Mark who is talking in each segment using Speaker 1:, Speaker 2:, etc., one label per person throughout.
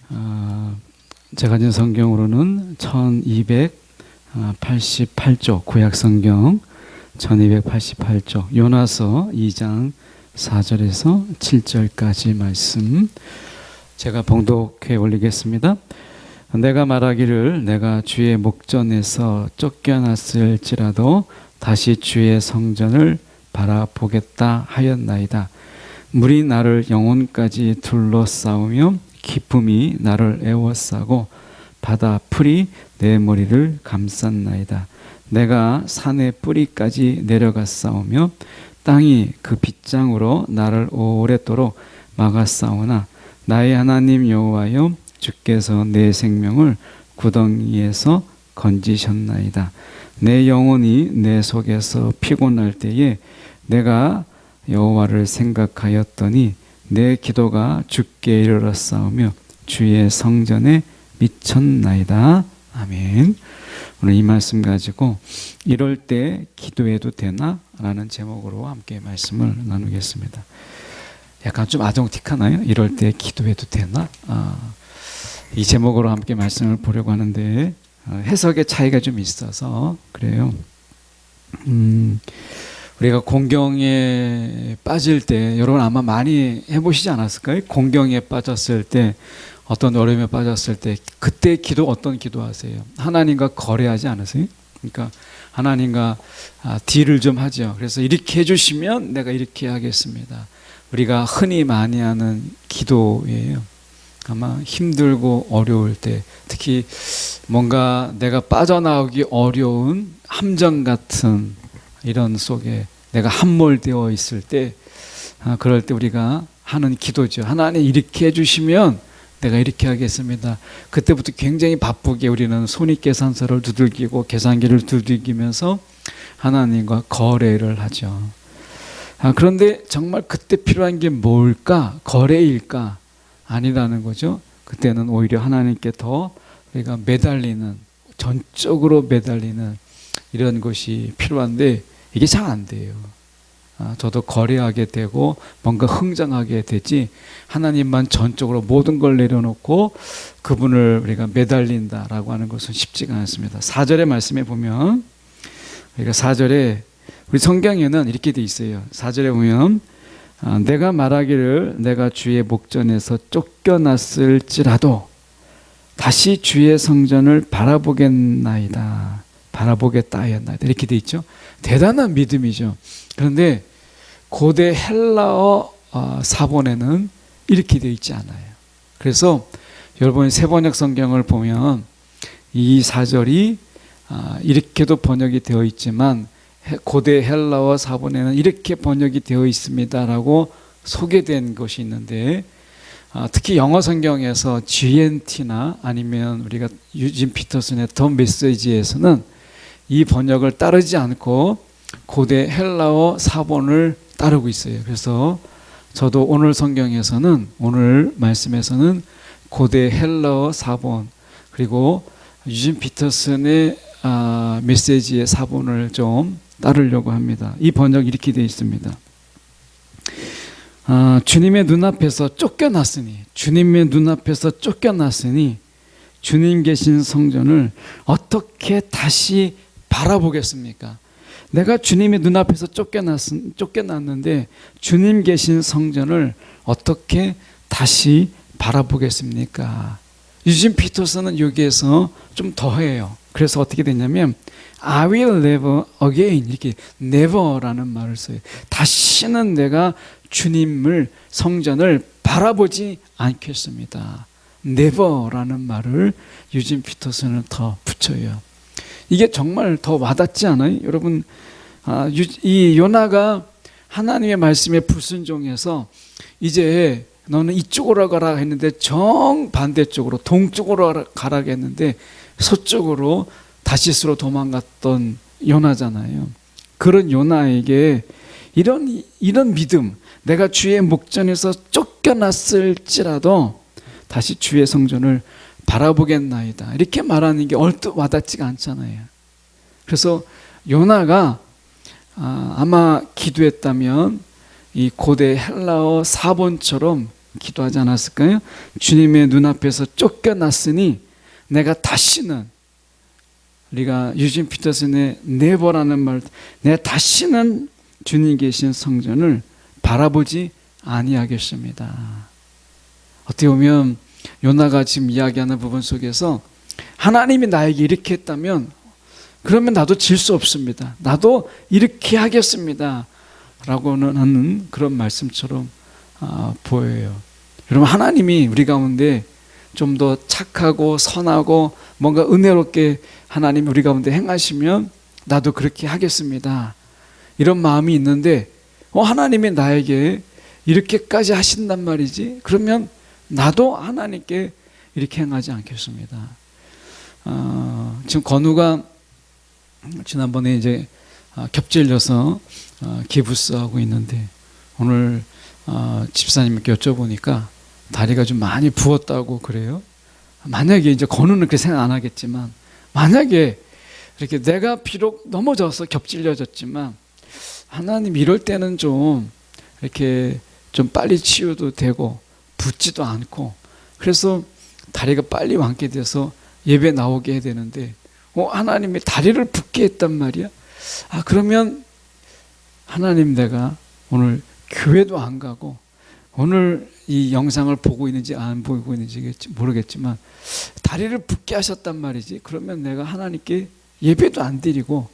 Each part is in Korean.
Speaker 1: 제가 가진 성경으로는 1288쪽 구약성경 1288쪽 요나서 2장 4절에서 7절까지 말씀 제가 봉독해 올리겠습니다. 내가 말하기를 내가 주의 목전에서 쫓겨났을지라도 다시 주의 성전을 바라보겠다 하였나이다. 물이 나를 영혼까지 둘러싸우며 기쁨이 나를 에워싸고 바다 풀이 내 머리를 감쌌나이다. 내가 산의 뿌리까지 내려갔사오며 땅이 그 빗장으로 나를 오랫도록 막았사오나 나의 하나님 여호와여 주께서 내 생명을 구덩이에서 건지셨나이다. 내 영혼이 내 속에서 피곤할 때에 내가 여호와를 생각하였더니 내 기도가 주께 이르렀사오며 주의 성전에 미쳤나이다. 아멘. 오늘 이 말씀 가지고 이럴 때 기도해도 되나? 라는 제목으로 함께 말씀을 나누겠습니다. 약간 좀 아동틱하나요? 이럴 때 기도해도 되나? 이 제목으로 함께 말씀을 보려고 하는데 해석의 차이가 좀 있어서 그래요. 우리가 공경에 빠질 때 여러분 아마 많이 해보시지 않았을까요? 공경에 빠졌을 때 어떤 어려움에 빠졌을 때 그때 기도 어떤 기도하세요? 하나님과 거래하지 않으세요? 그러니까 하나님과 딜을 좀 하죠. 그래서 이렇게 해주시면 내가 이렇게 하겠습니다. 우리가 흔히 많이 하는 기도예요. 아마 힘들고 어려울 때 특히 뭔가 내가 빠져나오기 어려운 함정 같은 이런 속에 내가 함몰되어 있을 때 그럴 때 우리가 하는 기도죠. 하나님 이렇게 해주시면 내가 이렇게 하겠습니다. 그때부터 굉장히 바쁘게 우리는 손익계산서를 두들기고 계산기를 두들기면서 하나님과 거래를 하죠. 그런데 정말 그때 필요한 게 뭘까? 거래일까? 아니라는 거죠. 그때는 오히려 하나님께 더 우리가 매달리는, 전적으로 매달리는 이런 것이 필요한데 이게 잘 안 돼요. 저도 거래하게 되고 뭔가 흥정하게 되지 하나님만 전적으로 모든 걸 내려놓고 그분을 우리가 매달린다라고 하는 것은 쉽지가 않습니다. 4절의 말씀에 보면 우리가 4절에 우리 성경에는 이렇게 돼 있어요. 4절에 보면 내가 말하기를 내가 주의 목전에서 쫓겨났을지라도 다시 주의 성전을 바라보겠나이다. 바라보겠다 하였나이다. 이렇게 돼 있죠. 대단한 믿음이죠. 그런데 고대 헬라어 사본에는 이렇게 되어 있지 않아요. 그래서 여러분이 세번역 성경을 보면 이 4절이 이렇게도 번역이 되어 있지만 고대 헬라어 사본에는 이렇게 번역이 되어 있습니다라고 소개된 것이 있는데 특히 영어 성경에서 GNT나 아니면 우리가 유진 피터슨의 더 메시지에서는 이 번역을 따르지 않고 고대 헬라어 사본을 따르고 있어요. 그래서 저도 오늘 성경에서는 오늘 말씀에서는 고대 헬라어 사본 그리고 유진 피터슨의 메시지의 사본을 좀 따르려고 합니다. 이 번역 이렇게 되어 있습니다. 주님의 눈앞에서 쫓겨났으니 주님의 눈앞에서 쫓겨났으니 주님 계신 성전을 어떻게 다시 바라보겠습니까? 내가 주님의 눈앞에서 쫓겨났는데 주님 계신 성전을 어떻게 다시 바라보겠습니까? 유진 피터슨은 여기에서 좀 더해요. 그래서 어떻게 되냐면 I will never again 이렇게 never라는 말을 써요. 다시는 내가 주님을 성전을 바라보지 않겠습니다. never라는 말을 유진 피터슨은 더 붙여요. 이게 정말 더 와닿지 않아요? 여러분 이 요나가 하나님의 말씀에 불순종해서 이제 너는 이쪽으로 가라 했는데 정반대쪽으로 동쪽으로 가라 했는데 서쪽으로 다시스로 도망갔던 요나잖아요. 그런 요나에게 이런 믿음, 내가 주의 목전에서 쫓겨났을지라도 다시 주의 성전을 바라보겠나이다. 이렇게 말하는 게 얼뜻 와닿지가 않잖아요. 그래서 요나가 아마 기도했다면 이 고대 헬라어 사본처럼 기도하지 않았을까요? 주님의 눈앞에서 쫓겨났으니 내가 다시는, 우리가 유진 피터슨의 네버라는 말, 내가 다시는 주님 계신 성전을 바라보지 아니하겠습니다. 어떻게 보면 요나가 지금 이야기하는 부분 속에서 하나님이 나에게 이렇게 했다면 그러면 나도 질 수 없습니다. 나도 이렇게 하겠습니다. 라고는 하는 그런 말씀처럼 보여요. 여러분, 하나님이 우리 가운데 좀 더 착하고 선하고 뭔가 은혜롭게 하나님이 우리 가운데 행하시면 나도 그렇게 하겠습니다. 이런 마음이 있는데 하나님이 나에게 이렇게까지 하신단 말이지? 그러면 나도 하나님께 이렇게 행하지 않겠습니다. 지금 건우가 지난번에 이제 겹질려서 기부스하고 있는데 오늘 집사님께 여쭤보니까 다리가 좀 많이 부었다고 그래요. 만약에 이제 건우는 그렇게 생각 안 하겠지만 만약에 이렇게 내가 비록 넘어져서 겹질려졌지만 하나님 이럴 때는 좀 이렇게 좀 빨리 치유도 되고 붓지도 않고 그래서 다리가 빨리 완쾌돼서 예배 나오게 해야 되는데 하나님이 다리를 붓게 했단 말이야. 그러면 하나님, 내가 오늘 교회도 안 가고 오늘 이 영상을 보고 있는지 안 보고 있는지 모르겠지만 다리를 붓게 하셨단 말이지. 그러면 내가 하나님께 예배도 안 드리고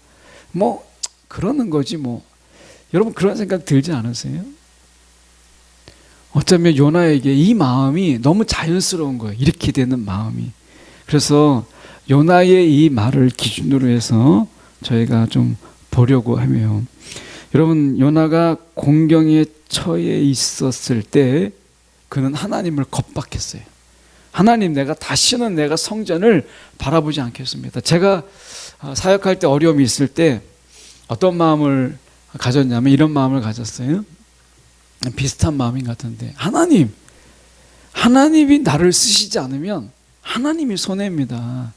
Speaker 1: 뭐 그러는 거지 뭐. 여러분, 그런 생각 들지 않으세요? 어쩌면 요나에게 이 마음이 너무 자연스러운 거예요. 이렇게 되는 마음이. 그래서 요나의 이 말을 기준으로 해서 저희가 좀 보려고 하면, 여러분, 요나가 공경에 처해 있었을 때 그는 하나님을 겁박했어요. 하나님, 내가 다시는 내가 성전을 바라보지 않겠습니다. 제가 사역할 때 어려움이 있을 때 어떤 마음을 가졌냐면 이런 마음을 가졌어요. 비슷한 마음인 것 같은데, 하나님이 나를 쓰시지 않으면 하나님이 손해입니다.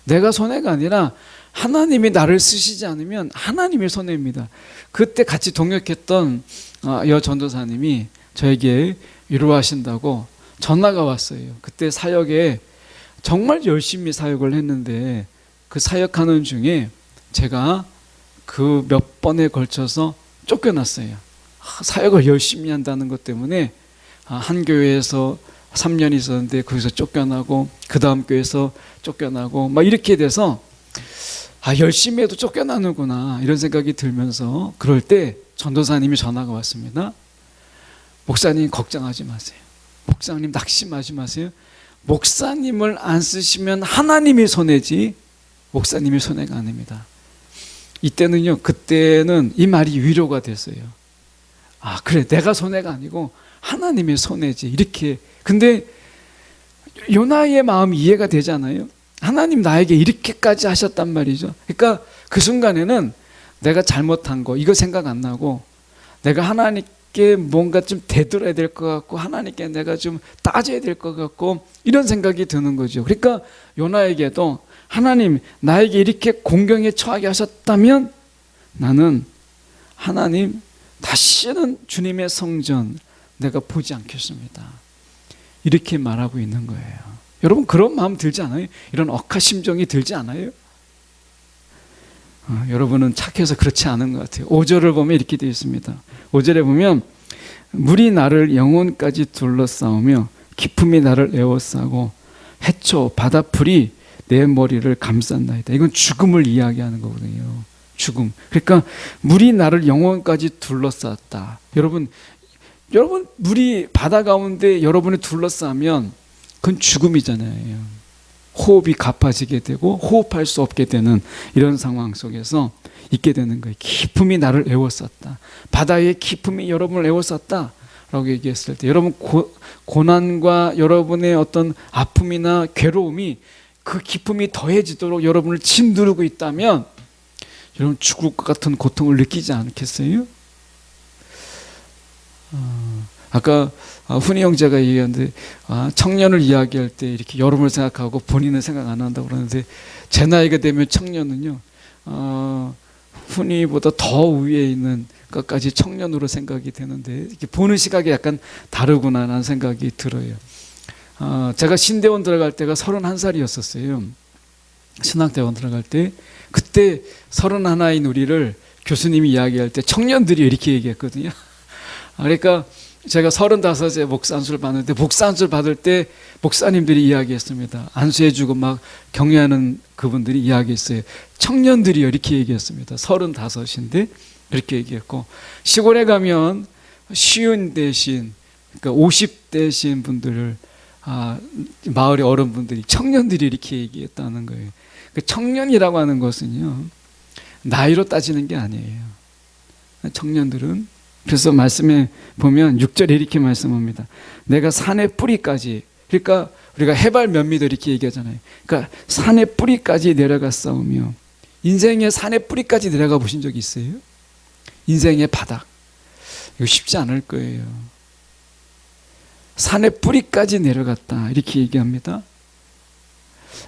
Speaker 1: 내가 손해가 아니라 하나님이 나를 쓰시지 않으면 하나님이 손해입니다. 그때 같이 동역했던 여 전도사님이 저에게 위로하신다고 전화가 왔어요. 그때 사역에 정말 열심히 사역을 했는데 그 사역하는 중에 제가 그 몇 번에 걸쳐서 쫓겨났어요. 사역을 열심히 한다는 것 때문에 한 교회에서 3년 있었는데 거기서 쫓겨나고 그 다음 교회에서 쫓겨나고 막 이렇게 돼서 열심히 해도 쫓겨나는구나 이런 생각이 들면서, 그럴 때 전도사님이 전화가 왔습니다. 목사님, 걱정하지 마세요. 목사님, 낙심하지 마세요. 목사님을 안 쓰시면 하나님이 손해지 목사님이 손해가 아닙니다. 이때는요, 그때는 이 말이 위로가 됐어요. 그래, 내가 손해가 아니고 하나님의 손해지. 이렇게. 근데 요나의 마음이 이해가 되잖아요. 하나님 나에게 이렇게까지 하셨단 말이죠. 그러니까 그 순간에는 내가 잘못한 거 이거 생각 안 나고, 내가 하나님께 뭔가 좀 되돌아야 될 것 같고 하나님께 내가 좀 따져야 될 것 같고 이런 생각이 드는 거죠. 그러니까 요나에게도 하나님, 나에게 이렇게 공경에 처하게 하셨다면 나는 하나님 다시는 주님의 성전 내가 보지 않겠습니다. 이렇게 말하고 있는 거예요. 여러분, 그런 마음 들지 않아요? 이런 억하심정이 들지 않아요? 여러분은 착해서 그렇지 않은 것 같아요. 5절을 보면 이렇게 되어 있습니다. 5절에 보면 물이 나를 영혼까지 둘러싸우며 기품이 나를 에워싸고 해초 바다풀이 내 머리를 감싼나이다. 이건 죽음을 이야기하는 거거든요. 죽음. 그러니까 물이 나를 영혼까지 둘러쌌다. 여러분, 물이 바다 가운데 여러분을 둘러싸면 그건 죽음이잖아요. 호흡이 가빠지게 되고 호흡할 수 없게 되는 이런 상황 속에서 있게 되는 거예요. 기품이 나를 에워쌌다. 바다의 기품이 여러분을 에워쌌다 라고 얘기했을 때, 여러분 고난과 여러분의 어떤 아픔이나 괴로움이 그 기품이 더해지도록 여러분을 짓누르고 있다면 여러분 죽을 것 같은 고통을 느끼지 않겠어요? 아까 훈이 형제가 얘기하는데 청년을 이야기할 때 이렇게 여러분을 생각하고 본인은 생각 안 한다고 그러는데, 제 나이가 되면 청년은요 훈이보다 더 위에 있는 것까지 청년으로 생각이 되는데 이렇게 보는 시각이 약간 다르구나라는 생각이 들어요. 제가 신대원 들어갈 때가 31살이었었어요. 신학대원 들어갈 때 그때 31인 우리를 교수님이 이야기할 때 청년들이 이렇게 얘기했거든요. 그러니까 제가 35에 목사 안수를 받는데 목사 안수를 받을 때 목사님들이 이야기했습니다. 안수해주고 막 격려하는 그분들이 이야기했어요. 청년들이 이렇게 얘기했습니다. 35인데 그렇게 얘기했고, 시골에 가면 쉬운 대신 그러니까 50대신 분들을 마을의 어른분들이 청년들이 이렇게 얘기했다는 거예요. 그 청년이라고 하는 것은요 나이로 따지는 게 아니에요. 청년들은 그래서 말씀에 보면 6절에 이렇게 말씀합니다. 내가 산의 뿌리까지, 그러니까 우리가 해발 몇 미터 이렇게 얘기하잖아요. 그러니까 산의 뿌리까지 내려갔사오며, 인생의 산의 뿌리까지 내려가 보신 적이 있어요? 인생의 바닥, 이거 쉽지 않을 거예요. 산의 뿌리까지 내려갔다 이렇게 얘기합니다.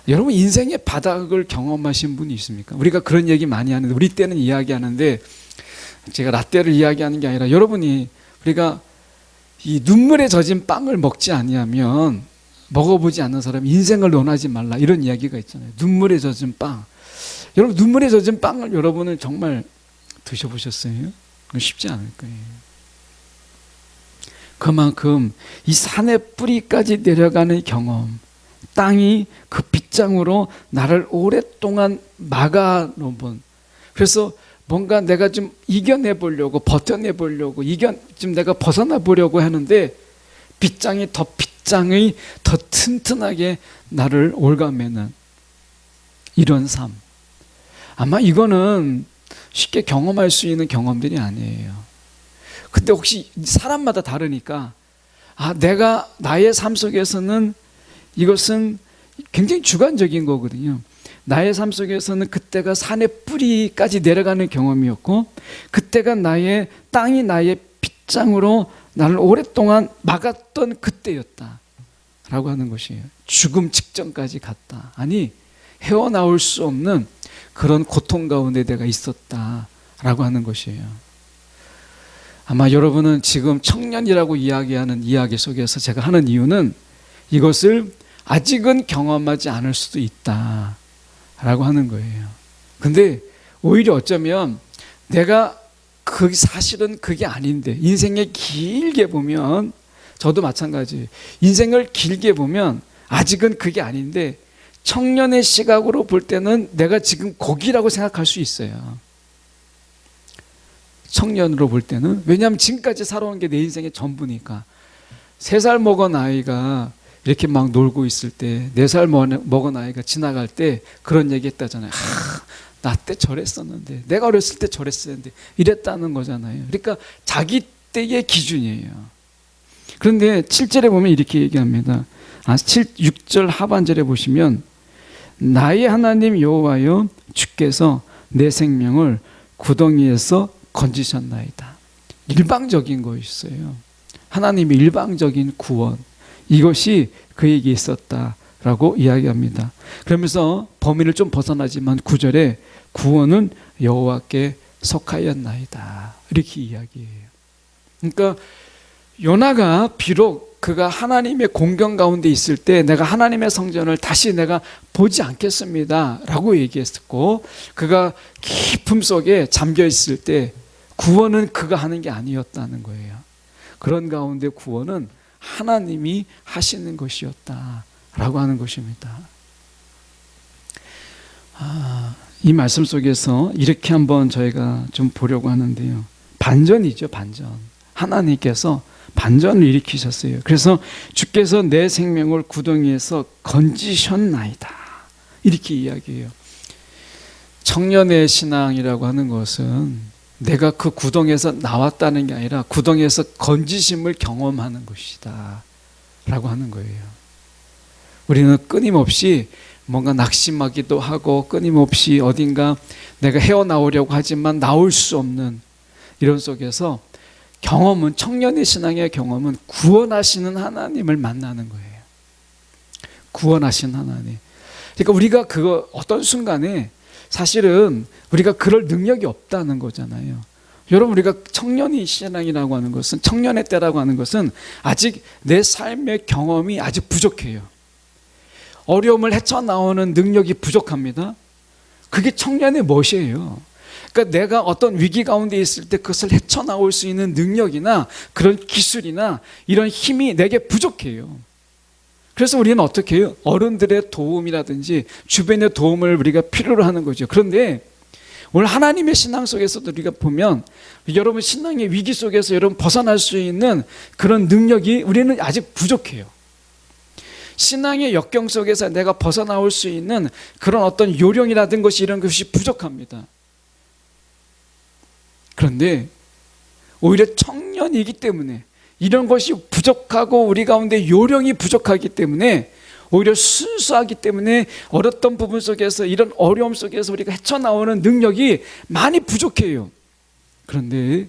Speaker 1: 여러분 인생의 바닥을 경험하신 분이 있습니까? 우리가 그런 얘기 많이 하는데, 우리 때는 이야기하는데, 제가 라떼를 이야기하는 게 아니라 여러분이 우리가 이 눈물에 젖은 빵을 먹지 아니하면 먹어보지 않는 사람이 인생을 논하지 말라 이런 이야기가 있잖아요. 눈물에 젖은 빵. 여러분 눈물에 젖은 빵을 여러분은 정말 드셔보셨어요? 쉽지 않을 거예요. 그만큼 이 산의 뿌리까지 내려가는 경험, 땅이 그 빗장으로 나를 오랫동안 막아놓은, 그래서 뭔가 내가 좀 이겨내보려고 버텨내보려고 좀 내가 벗어나 보려고 하는데 빗장이 더 튼튼하게 나를 올가매는 이런 삶, 아마 이거는 쉽게 경험할 수 있는 경험들이 아니에요. 근데 혹시 사람마다 다르니까 내가 나의 삶 속에서는 이것은 굉장히 주관적인 거거든요. 나의 삶 속에서는 그때가 산의 뿌리까지 내려가는 경험이었고, 그때가 땅이 나의 빗장으로 나를 오랫동안 막았던 그때였다 라고 하는 것이에요. 죽음 직전까지 갔다. 아니 헤어나올 수 없는 그런 고통 가운데 내가 있었다 라고 하는 것이에요. 아마 여러분은 지금 청년이라고 이야기하는 이야기 속에서 제가 하는 이유는 이것을 아직은 경험하지 않을 수도 있다 라고 하는 거예요. 근데 오히려 어쩌면 내가 사실은 그게 아닌데, 인생에 길게 보면, 저도 마찬가지예요. 인생을 길게 보면 아직은 그게 아닌데 청년의 시각으로 볼 때는 내가 지금 거기라고 생각할 수 있어요. 청년으로 볼 때는. 왜냐하면 지금까지 살아온 게 내 인생의 전부니까. 3살 먹은 아이가 이렇게 막 놀고 있을 때, 4살 먹은 아이가 지나갈 때 그런 얘기 했다잖아요. 나 때 저랬었는데, 내가 어렸을 때 저랬었는데, 이랬다는 거잖아요. 그러니까 자기 때의 기준이에요. 그런데 7절에 보면 이렇게 얘기합니다. 6절 하반절에 보시면, 나의 하나님 여호와여 주께서 내 생명을 구덩이에서 건지셨나이다. 일방적인 거였어요. 하나님의 일방적인 구원, 이것이 그에게 있었다라고 이야기합니다. 그러면서 범위를 좀 벗어나지만 9절에 구원은 여호와께 속하였나이다 이렇게 이야기해요. 그러니까 요나가 비록 그가 하나님의 공경 가운데 있을 때 내가 하나님의 성전을 다시 내가 보지 않겠습니다 라고 얘기했고, 그가 깊음 속에 잠겨 있을 때 구원은 그가 하는 게 아니었다는 거예요. 그런 가운데 구원은 하나님이 하시는 것이었다라고 하는 것입니다. 이 말씀 속에서 이렇게 한번 저희가 좀 보려고 하는데요. 반전이죠, 반전. 하나님께서 반전을 일으키셨어요. 그래서 주께서 내 생명을 구덩이에서 건지셨나이다 이렇게 이야기해요. 청년의 신앙이라고 하는 것은 내가 그 구덩이에서 나왔다는 게 아니라 구덩이에서 건지심을 경험하는 것이다 라고 하는 거예요. 우리는 끊임없이 뭔가 낙심하기도 하고 끊임없이 어딘가 내가 헤어나오려고 하지만 나올 수 없는 이런 속에서 경험은, 청년의 신앙의 경험은 구원하시는 하나님을 만나는 거예요. 구원하신 하나님. 그러니까 우리가 어떤 순간에 사실은 우리가 그럴 능력이 없다는 거잖아요. 여러분, 우리가 청년의 신앙이라고 하는 것은, 청년의 때라고 하는 것은 아직 내 삶의 경험이 아직 부족해요. 어려움을 헤쳐나오는 능력이 부족합니다. 그게 청년의 멋이에요. 그러니까 내가 어떤 위기 가운데 있을 때 그것을 헤쳐나올 수 있는 능력이나 그런 기술이나 이런 힘이 내게 부족해요. 그래서 우리는 어떻게 해요? 어른들의 도움이라든지 주변의 도움을 우리가 필요로 하는 거죠. 그런데 오늘 하나님의 신앙 속에서도 우리가 보면 여러분 신앙의 위기 속에서 여러분 벗어날 수 있는 그런 능력이 우리는 아직 부족해요. 신앙의 역경 속에서 내가 벗어나올 수 있는 그런 어떤 요령이라든 것이 이런 것이 부족합니다. 그런데 오히려 청년이기 때문에 이런 것이 부족하고 우리 가운데 요령이 부족하기 때문에 오히려 순수하기 때문에 어렸던 부분 속에서 이런 어려움 속에서 우리가 헤쳐나오는 능력이 많이 부족해요. 그런데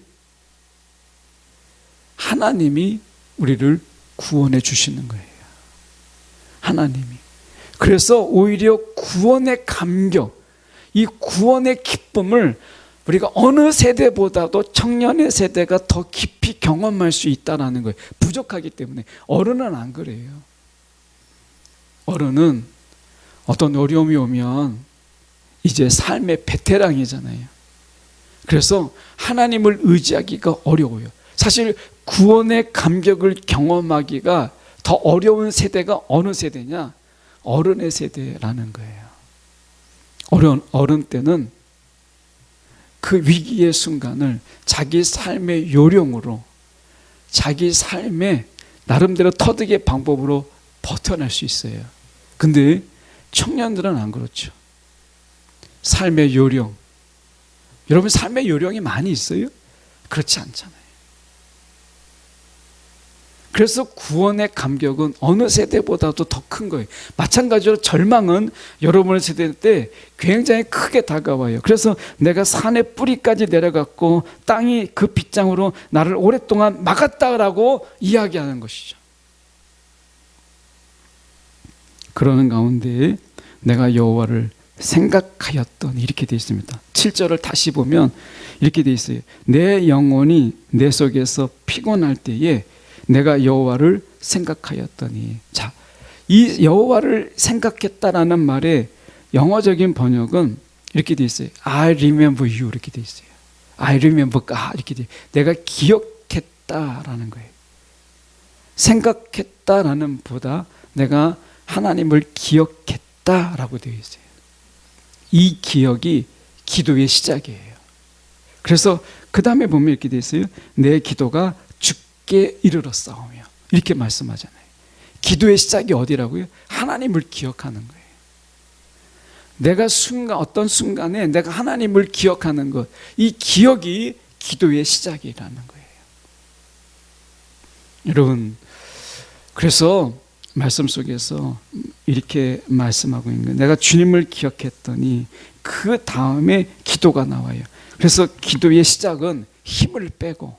Speaker 1: 하나님이 우리를 구원해 주시는 거예요. 하나님이. 그래서 오히려 구원의 감격, 이 구원의 기쁨을 우리가 어느 세대보다도 청년의 세대가 더 깊이 경험할 수 있다는 거예요. 부족하기 때문에. 어른은 안 그래요. 어른은 어떤 어려움이 오면 이제 삶의 베테랑이잖아요. 그래서 하나님을 의지하기가 어려워요. 사실 구원의 감격을 경험하기가 더 어려운 세대가 어느 세대냐? 어른의 세대라는 거예요. 어른 때는 그 위기의 순간을 자기 삶의 요령으로, 자기 삶의 나름대로 터득의 방법으로 버텨낼 수 있어요. 근데 청년들은 안 그렇죠. 삶의 요령. 여러분 삶의 요령이 많이 있어요? 그렇지 않잖아요. 그래서 구원의 감격은 어느 세대보다도 더 큰 거예요. 마찬가지로 절망은 여러분의 세대 때 굉장히 크게 다가와요. 그래서 내가 산의 뿌리까지 내려갔고 땅이 그 빗장으로 나를 오랫동안 막았다라고 이야기하는 것이죠. 그러는 가운데 내가 여호와를 생각하였더니 이렇게 되어 있습니다. 7절을 다시 보면 이렇게 되어 있어요. 내 영혼이 내 속에서 피곤할 때에 내가 여호와를 생각하였더니. 자, 이 여호와를 생각했다라는 말의 영어적인 번역은 이렇게 되어 있어요. I remember you 이렇게 되어 있어요. I remember God 이렇게 되어 있어요. 내가 기억했다라는 거예요. 생각했다라는 보다 내가 하나님을 기억했다라고 되어 있어요. 이 기억이 기도의 시작이에요. 그래서 그 다음에 보면 이렇게 되어 있어요. 내 기도가 주께 이르렀사오며 이렇게 말씀하잖아요. 기도의 시작이 어디라고요? 하나님을 기억하는 거예요. 내가 어떤 순간에 내가 하나님을 기억하는 것, 이 기억이 기도의 시작이라는 거예요. 여러분, 그래서 말씀 속에서 이렇게 말씀하고 있는 거예요. 내가 주님을 기억했더니 그 다음에 기도가 나와요. 그래서 기도의 시작은 힘을 빼고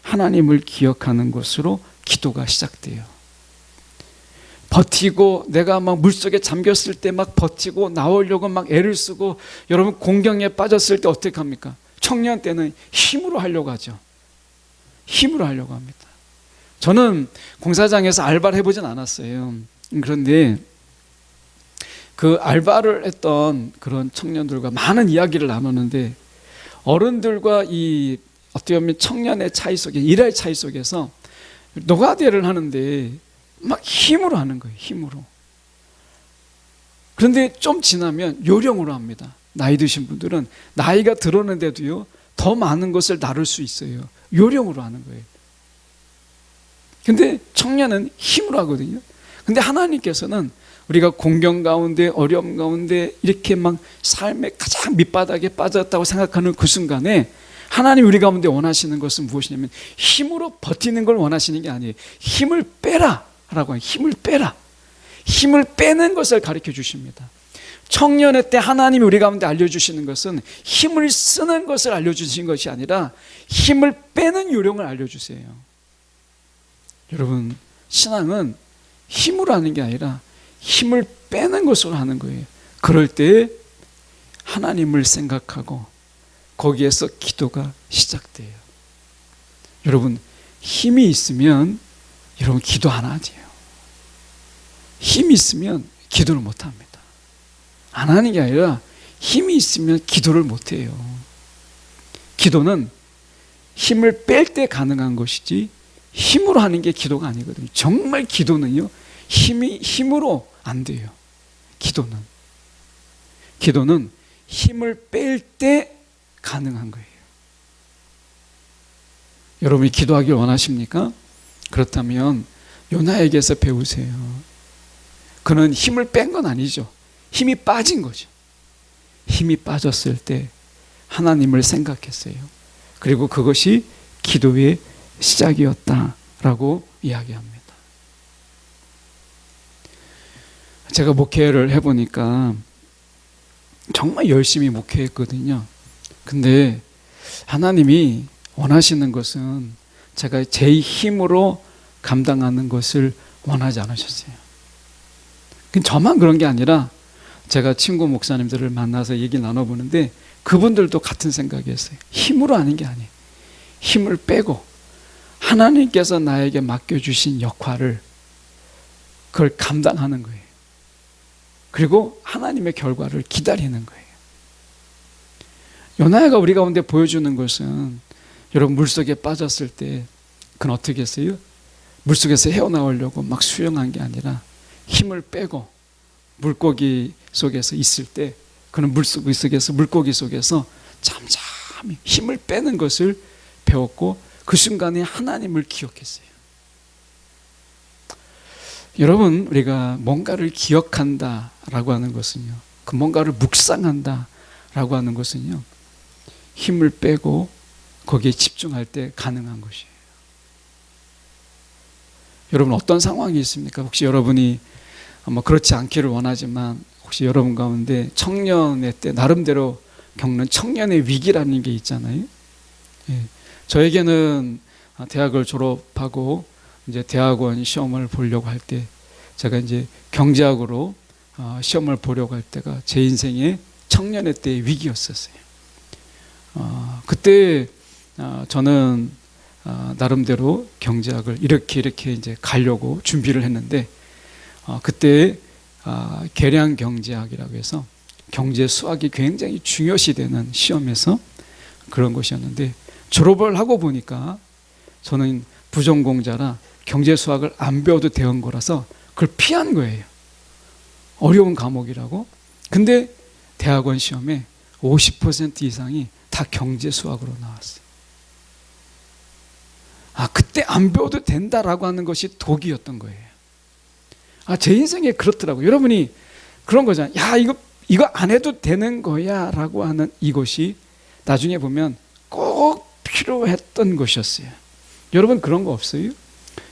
Speaker 1: 하나님을 기억하는 것으로 기도가 시작돼요. 버티고 내가 막 물속에 잠겼을 때 막 버티고 나오려고 막 애를 쓰고, 여러분 공경에 빠졌을 때 어떻게 합니까? 청년 때는 힘으로 하려고 하죠. 힘으로 하려고 합니다. 저는 공사장에서 알바를 해보진 않았어요. 그런데 그 알바를 했던 그런 청년들과 많은 이야기를 나누는데, 어른들과 이 어떻게 보면 청년의 차이 속에, 일할 차이 속에서 노가다를 하는데 막 힘으로 하는 거예요. 힘으로. 그런데 좀 지나면 요령으로 합니다. 나이 드신 분들은 나이가 들었는데도요 더 많은 것을 나눌 수 있어요. 요령으로 하는 거예요. 근데 청년은 힘으로 하거든요. 근데 하나님께서는 우리가 공경 가운데, 어려움 가운데 이렇게 막 삶의 가장 밑바닥에 빠졌다고 생각하는 그 순간에 하나님 우리 가운데 원하시는 것은 무엇이냐면 힘으로 버티는 걸 원하시는 게 아니에요. 힘을 빼라 라고 해요. 힘을 빼라. 힘을 빼는 것을 가르쳐 주십니다. 청년의 때 하나님이 우리 가운데 알려주시는 것은 힘을 쓰는 것을 알려주신 것이 아니라 힘을 빼는 요령을 알려주세요. 여러분, 신앙은 힘으로 하는 게 아니라 힘을 빼는 것으로 하는 거예요. 그럴 때 하나님을 생각하고 거기에서 기도가 시작돼요. 여러분, 힘이 있으면 여러분 기도 안 하지요. 힘이 있으면 기도를 못 합니다. 안 하는 게 아니라 힘이 있으면 기도를 못 해요. 기도는 힘을 뺄 때 가능한 것이지 힘으로 하는 게 기도가 아니거든요. 정말 기도는요, 힘으로 안 돼요. 기도는 힘을 뺄 때 가능한 거예요. 여러분이 기도하길 원하십니까? 그렇다면 요나에게서 배우세요. 그는 힘을 뺀 건 아니죠. 힘이 빠진 거죠. 힘이 빠졌을 때 하나님을 생각했어요. 그리고 그것이 기도의 시작이었다라고 이야기합니다. 제가 목회를 해보니까 정말 열심히 목회했거든요. 근데 하나님이 원하시는 것은 제가 제 힘으로 감당하는 것을 원하지 않으셨어요. 저만 그런 게 아니라 제가 친구 목사님들을 만나서 얘기 나눠보는데 그분들도 같은 생각이었어요. 힘으로 하는 게 아니에요. 힘을 빼고 하나님께서 나에게 맡겨주신 역할을 그걸 감당하는 거예요. 그리고 하나님의 결과를 기다리는 거예요. 요나야가 우리 가운데 보여주는 것은 여러분 물속에 빠졌을 때 그는 어떻게 했어요? 물속에서 헤어나오려고 막 수영한 게 아니라 힘을 빼고 물고기 속에서 있을 때 그는 물고기 속에서 잠잠히 힘을 빼는 것을 배웠고 그 순간에 하나님을 기억했어요. 여러분, 우리가 뭔가를 기억한다라고 하는 것은요, 그 뭔가를 묵상한다라고 하는 것은요, 힘을 빼고 거기에 집중할 때 가능한 것이에요. 여러분, 어떤 상황이 있습니까? 혹시 여러분이 그렇지 않기를 원하지만 혹시 여러분 가운데 청년의 때 나름대로 겪는 청년의 위기라는 게 있잖아요. 예. 저에게는 대학을 졸업하고 이제 대학원 시험을 보려고 할 때 제가 이제 경제학으로 시험을 보려고 할 때가 제 인생의 청년의 때의 위기였었어요. 그때 저는 나름대로 경제학을 이렇게 이제 가려고 준비를 했는데 그때 계량 경제학이라고 해서 경제 수학이 굉장히 중요시되는 시험에서 그런 것이었는데 졸업을 하고 보니까 저는 부전공자라 경제 수학을 안 배워도 되는 거라서 그걸 피한 거예요. 어려운 과목이라고. 근데 대학원 시험에 50% 이상이 다 경제 수학으로 나왔어요. 그때 안 배워도 된다라고 하는 것이 독이었던 거예요. 제 인생에 그렇더라고요. 여러분이 그런 거잖아요. 야, 이거 안 해도 되는 거야 라고 하는 이것이 나중에 보면 꼭 필요했던 것이었어요. 여러분 그런 거 없어요?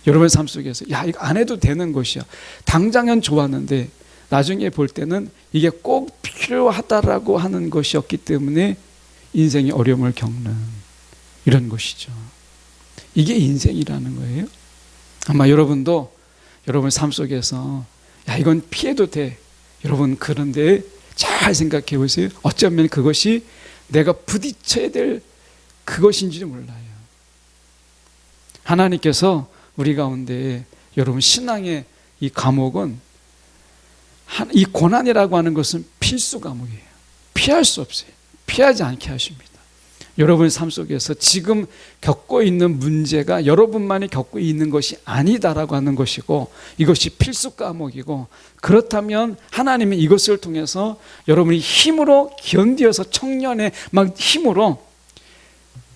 Speaker 1: 여러분 삶 속에서 야, 이거 안 해도 되는 것이야. 당장은 좋았는데 나중에 볼 때는 이게 꼭 필요하다라고 하는 것이었기 때문에 인생의 어려움을 겪는 이런 것이죠. 이게 인생이라는 거예요. 아마 여러분도 여러분 삶 속에서 야, 이건 피해도 돼. 여러분 그런데 잘 생각해 보세요. 어쩌면 그것이 내가 부딪혀야 될 그것인지도 몰라요. 하나님께서 우리 가운데 여러분 신앙의 이 과목은 이 고난이라고 하는 것은 필수 과목이에요. 피할 수 없어요. 피하지 않게 하십니다. 여러분의 삶 속에서 지금 겪고 있는 문제가 여러분만이 겪고 있는 것이 아니다라고 하는 것이고 이것이 필수 과목이고 그렇다면 하나님은 이것을 통해서 여러분이 힘으로 견디어서 청년의 막 힘으로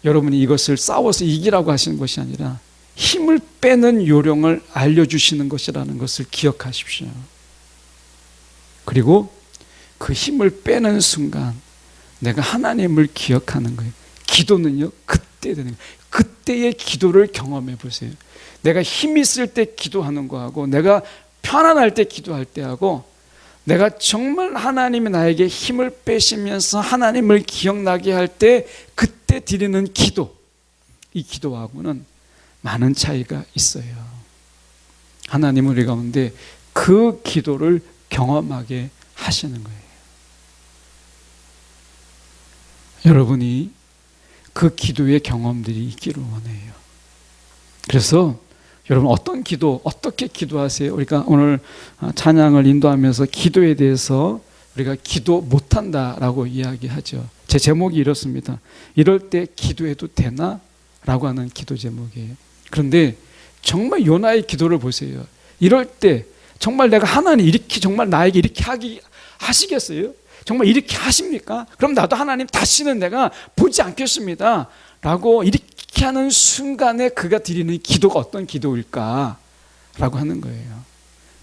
Speaker 1: 여러분이 이것을 싸워서 이기라고 하시는 것이 아니라 힘을 빼는 요령을 알려주시는 것이라는 것을 기억하십시오. 그리고 그 힘을 빼는 순간 내가 하나님을 기억하는 거예요. 기도는요, 그때 되는 거예요. 그때의 기도를 경험해 보세요. 내가 힘 있을 때 기도하는 거하고 내가 편안할 때 기도할 때하고 내가 정말 하나님이 나에게 힘을 빼시면서 하나님을 기억나게 할 때 그때 드리는 기도, 이 기도하고는 많은 차이가 있어요. 하나님은 우리 가운데 그 기도를 경험하게 하시는 거예요. 여러분이 그 기도의 경험들이 있기를 원해요. 그래서 여러분 어떤 기도, 어떻게 기도하세요? 우리가 오늘 찬양을 인도하면서 기도에 대해서 우리가 기도 못한다라고 이야기하죠. 제 제목이 이렇습니다. 이럴 때 기도해도 되나? 라고 하는 기도 제목이에요. 그런데 정말 요나의 기도를 보세요. 이럴 때 정말 내가 하나님 이렇게 정말 나에게 이렇게 하시겠어요? 정말 이렇게 하십니까? 그럼 나도 하나님 다시는 내가 보지 않겠습니다. 라고 이렇게 하는 순간에 그가 드리는 기도가 어떤 기도일까? 라고 하는 거예요.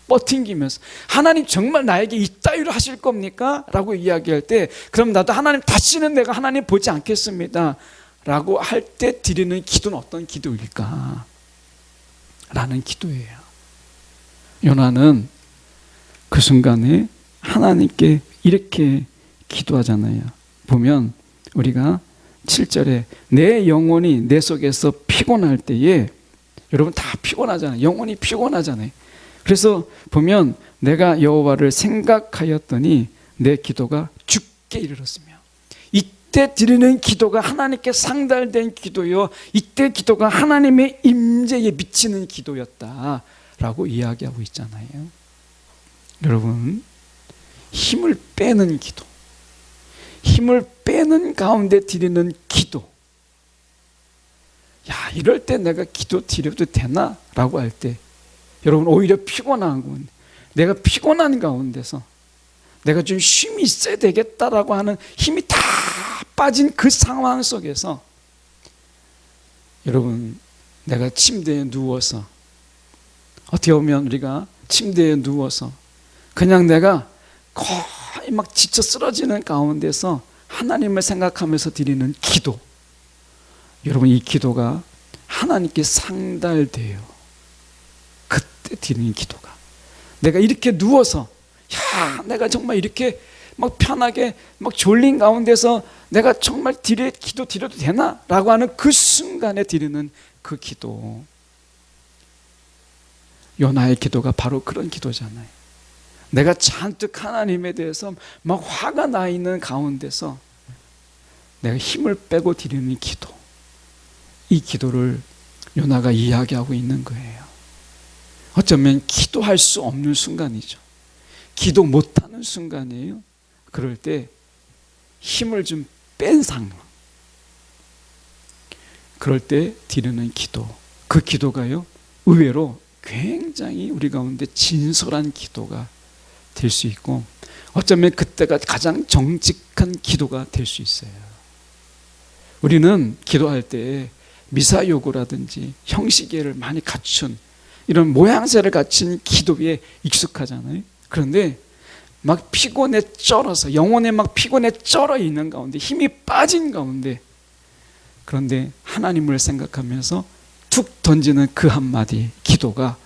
Speaker 1: 뻗팅기면서 하나님 정말 나에게 이따위로 하실 겁니까? 라고 이야기할 때 그럼 나도 하나님 다시는 내가 하나님 보지 않겠습니다. 라고 할 때 드리는 기도는 어떤 기도일까? 라는 기도예요. 요나는 그 순간에 하나님께 이렇게 기도하잖아요. 보면 우리가 7절에 내 영혼이 내 속에서 피곤할 때에, 여러분 다 피곤하잖아요. 영혼이 피곤하잖아요. 그래서 보면 내가 여호와를 생각하였더니 내 기도가 죽게 이르렀으며, 이때 드리는 기도가 하나님께 상달된 기도요, 이때 기도가 하나님의 임재에 미치는 기도였다라고 이야기하고 있잖아요. 여러분, 힘을 빼는 기도, 힘을 빼는 가운데 드리는 기도, 야, 이럴 때 내가 기도 드려도 되나? 라고 할 때 여러분 오히려 피곤한 가운데, 내가 피곤한 가운데서 내가 좀 쉼이 있어야 되겠다라고 하는 힘이 다 빠진 그 상황 속에서 여러분, 내가 침대에 누워서, 어떻게 보면 우리가 침대에 누워서 그냥 내가 거의 막 지쳐 쓰러지는 가운데서 하나님을 생각하면서 드리는 기도, 여러분 이 기도가 하나님께 상달돼요. 그때 드리는 기도가, 내가 이렇게 누워서 야, 내가 정말 이렇게 막 편하게 막 졸린 가운데서 내가 정말 기도 드려도 되나? 라고 하는 그 순간에 드리는 그 기도, 요나의 기도가 바로 그런 기도잖아요. 내가 잔뜩 하나님에 대해서 막 화가 나 있는 가운데서 내가 힘을 빼고 드리는 기도, 이 기도를 요나가 이야기하고 있는 거예요. 어쩌면 기도할 수 없는 순간이죠. 기도 못하는 순간이에요. 그럴 때 힘을 좀 뺀 상황, 그럴 때 드리는 기도, 그 기도가요 의외로 굉장히 우리 가운데 진솔한 기도가 될 수 있고, 어쩌면 그때가 가장 정직한 기도가 될 수 있어요. 우리는 기도할 때 미사여구라든지 형식예를 많이 갖춘 이런 모양새를 갖춘 기도에 익숙하잖아요. 그런데 막 피곤에 쩔어서, 영혼에 막 피곤에 쩔어 있는 가운데, 힘이 빠진 가운데, 그런데 하나님을 생각하면서 툭 던지는 그 한마디 기도가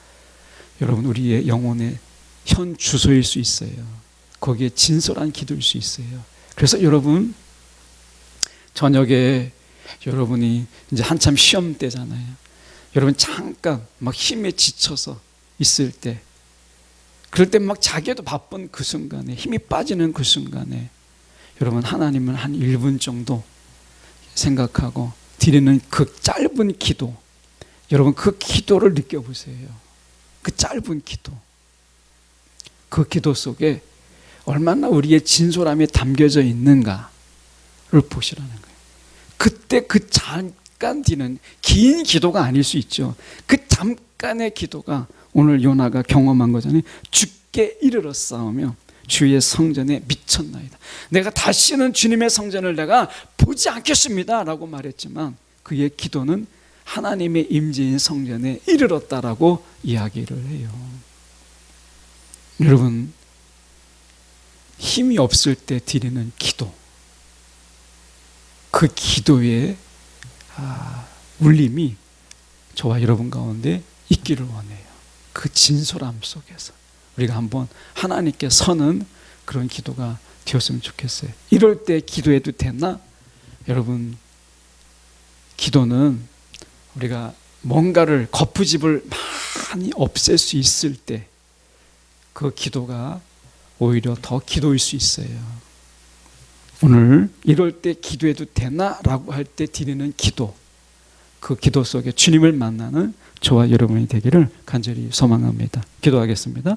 Speaker 1: 여러분 우리의 영혼의 현 주소일 수 있어요. 거기에 진솔한 기도일 수 있어요. 그래서 여러분, 저녁에 여러분이 이제 한참 시험 때잖아요. 여러분 잠깐 막 힘에 지쳐서 있을 때, 그럴 때 막 자기도 바쁜 그 순간에, 힘이 빠지는 그 순간에 여러분 하나님을 한 1분 정도 생각하고 드리는 그 짧은 기도, 여러분 그 기도를 느껴보세요. 그 짧은 기도, 그 기도 속에 얼마나 우리의 진솔함이 담겨져 있는가를 보시라는 거예요. 그때 그 잠깐 드리는 긴 기도가 아닐 수 있죠. 그 잠깐의 기도가 오늘 요나가 경험한 거잖아요. 죽게 이르렀사오며 주의 성전에 미쳤나이다. 내가 다시는 주님의 성전을 내가 보지 않겠습니다 라고 말했지만 그의 기도는 하나님의 임재인 성전에 이르렀다라고 이야기를 해요. 여러분, 힘이 없을 때 드리는 기도, 그 기도의 울림이 저와 여러분 가운데 있기를 원해요. 그 진솔함 속에서 우리가 한번 하나님께 서는 그런 기도가 되었으면 좋겠어요. 이럴 때 기도해도 되나? 여러분, 기도는 우리가 뭔가를 거푸집을 많이 없앨 수 있을 때 그 기도가 오히려 더 기도일 수 있어요. 오늘 이럴 때 기도해도 되나라고 할 때 드리는 기도, 그 기도 속에 주님을 만나는 저와 여러분이 되기를 간절히 소망합니다. 기도하겠습니다.